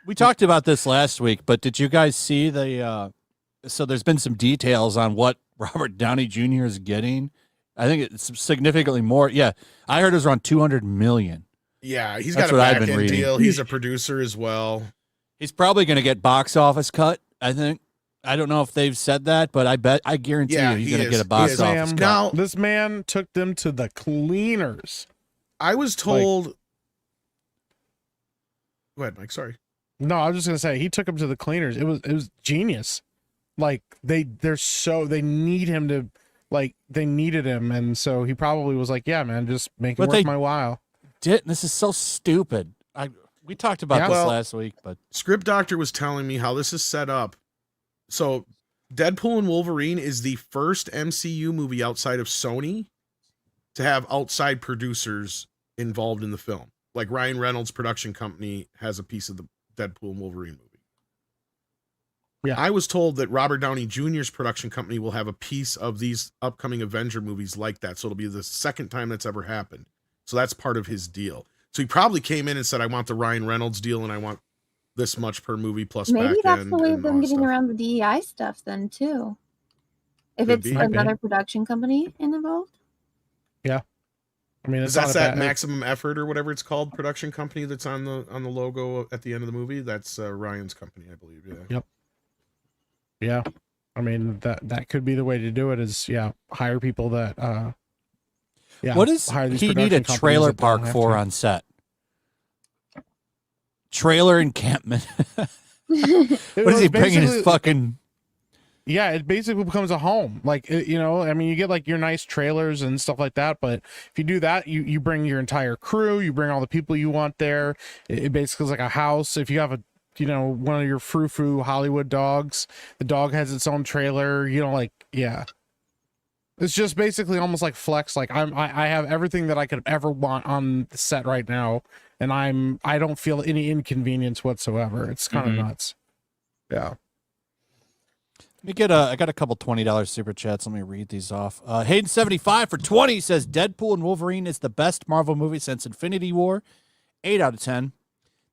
We talked about this last week, but did you guys see the? So there's been some details on what Robert Downey Jr. is getting. I think it's significantly more. Yeah, I heard it was around $200 million. Yeah, he's That's got a what I've been back-end reading. deal. He's a producer as well. He's probably going to get box office cut, I think. I don't know if they've said that, but I guarantee you he's going to get a box office cut. Now, this man took them to the cleaners. I was told... Go ahead, Mike. Sorry. No, I was just going to say, he took them to the cleaners. It was genius. Like, they need him to... Like, they needed him, and so he probably was like, yeah, man, just make it worth my while. This is so stupid. We talked about this last week, but Script Doctor was telling me how this is set up. So Deadpool and Wolverine is the first MCU movie outside of Sony to have outside producers involved in the film. Like Ryan Reynolds' production company has a piece of the Deadpool and Wolverine movie. Yeah. I was told that Robert Downey Jr.'s production company will have a piece of these upcoming Avenger movies like that. So it'll be the second time that's ever happened. So that's part of his deal. So he probably came in and said, I want the Ryan Reynolds deal and I want this much per movie plus maybe back that's end the way of them getting stuff. around the DEI stuff then too. If Could it's be. another production company involved. Yeah. I mean, that's that Maximum Effort or whatever it's called production company that's on the logo at the end of the movie. That's Ryan's company, I believe. Yeah. Yep. Yeah. I mean, that could be the way to do it is, hire people that, what does he need a trailer park for on set? Trailer encampment. What is he bringing his fucking... Yeah, it basically becomes a home. Like, I mean, you get like your nice trailers and stuff like that. But if you do that, you bring your entire crew, you bring all the people you want there. It basically is like a house. If you have a, one of your frou-frou Hollywood dogs, the dog has its own trailer, It's just basically almost like Flex. Like I have everything that I could ever want on the set right now. And I don't feel any inconvenience whatsoever. It's kind of nuts. Yeah. I got a couple $20 super chats. Let me read these off. Hayden75 for 20 says Deadpool and Wolverine is the best Marvel movie since Infinity War. 8 out of 10.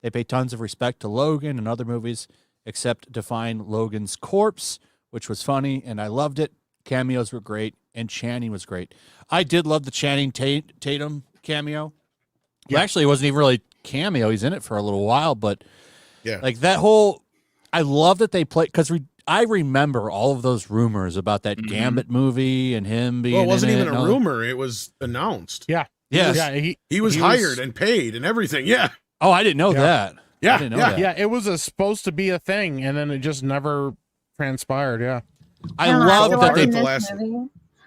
They pay tons of respect to Logan and other movies, except to find Logan's corpse, which was funny, and I loved it. Cameos were great, and Channing was great. I did love the Channing Tatum cameo. Yeah. Well, actually, it wasn't even really cameo. He's in it for a little while, but like that whole, I love that they play, because I remember all of those rumors about that Gambit movie and him being. Well, it wasn't even a rumor; it was announced. Yeah, he was hired and paid and everything. Yeah. Oh, I didn't know that. Yeah, I didn't know that. Yeah. It was supposed to be a thing, and then it just never transpired. Yeah, I love that they.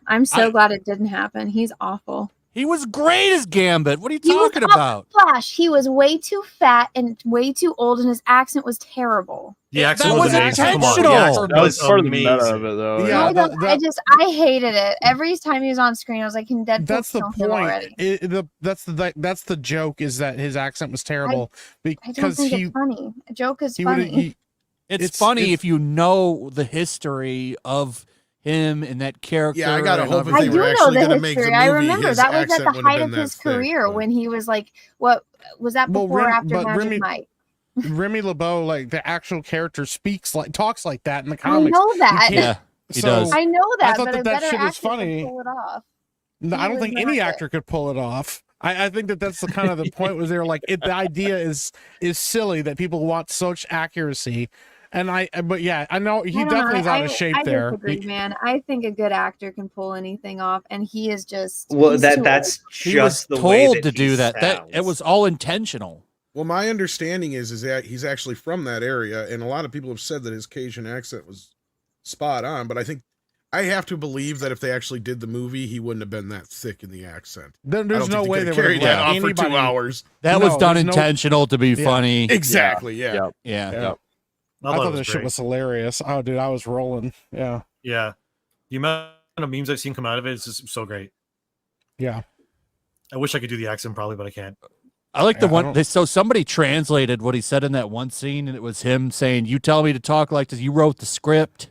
I'm so glad it didn't happen. He's awful. He was great as Gambit. What are you talking about? Flash, he was way too fat and way too old, and his accent was terrible. The accent was intentional. That was part of the meta of it, though. Yeah, I hated it. Every time he was on screen, I was like, "Can Deadpool kill him already?" That's the joke, is that his accent was terrible. I don't think it's funny. A joke is funny. It's funny if you know the history of him and that character. Yeah, I got a hope I do know the history. I remember that was at the height of his career when he was like, what was that before or after Magic Mike? Remy LeBeau, like the actual character, talks like that in the comics. I know that. Yeah, he does. I know that. I thought but that shit was funny. Pull it off. No, I don't think any actor could pull it off. I think that's the kind of the point was they're like, the idea is silly that people want such accuracy. And I know he definitely is out of shape there. Disagree, man. I think a good actor can pull anything off, and he is just. Well, that's just the way told to do that. That it was all intentional. Well, my understanding is that he's actually from that area, and a lot of people have said that his Cajun accent was spot on. But I think I have to believe that if they actually did the movie, he wouldn't have been that thick in the accent. There's no way they would carried that off for 2 hours. That was done intentional to be funny. Exactly. Yeah. I thought this shit was hilarious. Oh, dude, I was rolling. Yeah. Yeah. The amount of memes I've seen come out of it is just so great. Yeah. I wish I could do the accent probably, but I can't. I like the one. So somebody translated what he said in that one scene, and it was him saying, "You tell me to talk like this. You wrote the script."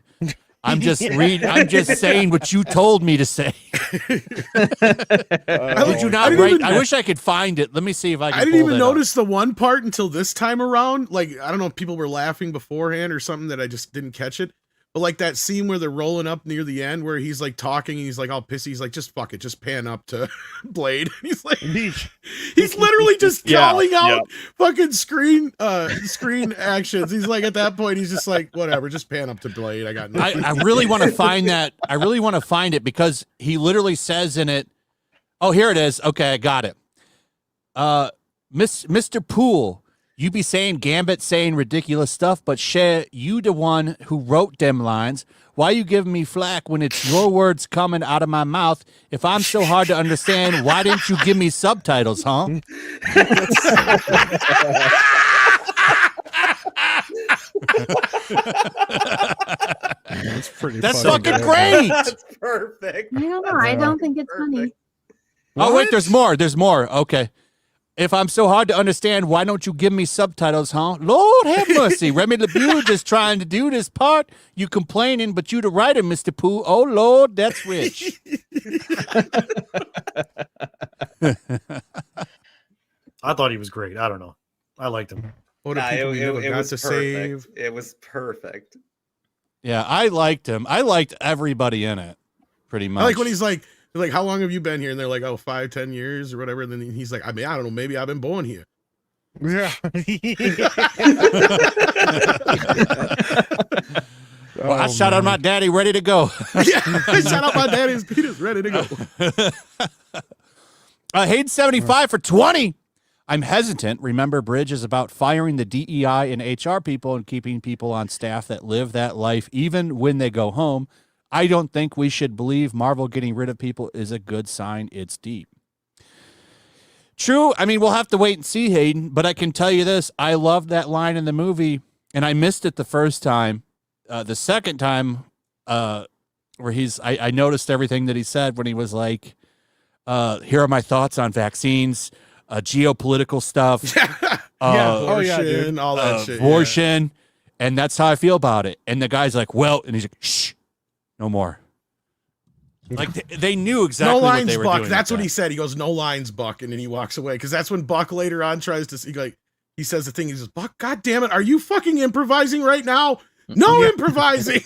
I'm just saying what you told me to say. Did you not write? I wish I could find it. Let me see if I can. I didn't even notice the one part until this time around. Like, I don't know if people were laughing beforehand or something that I just didn't catch it. But like that scene where they're rolling up near the end where he's like talking and he's like all pissy. He's like, just fuck it. Just pan up to Blade. He's like, he's literally just calling out fucking screen actions. He's like, at that point, he's just like, whatever, just pan up to Blade. I got no. I really want to find that. I really want to find it because he literally says in it, oh, here it is. Okay, I got it. Mr. Poole, you be saying Gambit saying ridiculous stuff, but Shay, you the one who wrote them lines. Why you giving me flack when it's your words coming out of my mouth? If I'm so hard to understand, why didn't you give me subtitles, huh? That's pretty. That's fucking great. That's perfect. I don't know. I don't think it's funny. Oh wait, there's more. There's more. Okay. If I'm so hard to understand, why don't you give me subtitles, huh? Lord have mercy. Remy LeBeau just trying to do this part. You complaining, but you the writer, Mr. Pooh. Oh, Lord, that's rich. I thought he was great. I don't know. I liked him. What are people you never got to save? It was perfect. Yeah, I liked him. I liked everybody in it, pretty much. I like when he's like, they're like, how long have you been here? And they're like, oh, 5-10 years or whatever. And then he's like, I mean, I don't know, maybe I've been born here. Yeah. Well, I shot out my daddy, ready to go. Yeah, I shot out my daddy's penis, ready to go. Hayden 75 for 20. I'm hesitant. Remember, Bridge is about firing the DEI and HR people and keeping people on staff that live that life even when they go home. I don't think we should believe Marvel getting rid of people is a good sign. It's deep. True. I mean, we'll have to wait and see, Hayden, but I can tell you this. I loved that line in the movie, and I missed it the first time. The second time, where I noticed everything that he said when he was like, here are my thoughts on vaccines, geopolitical stuff, Abortion, all that shit. Abortion, and that's how I feel about it. And the guy's like, well, and he's like, shh. No more. Like they knew exactly no lines, what they were Buck. doing. That's what he said. He goes, no lines, Buck, and then he walks away. Because that's when Buck later on tries to he says the thing. He says, Buck, God damn it, are you fucking improvising right now? No improvising.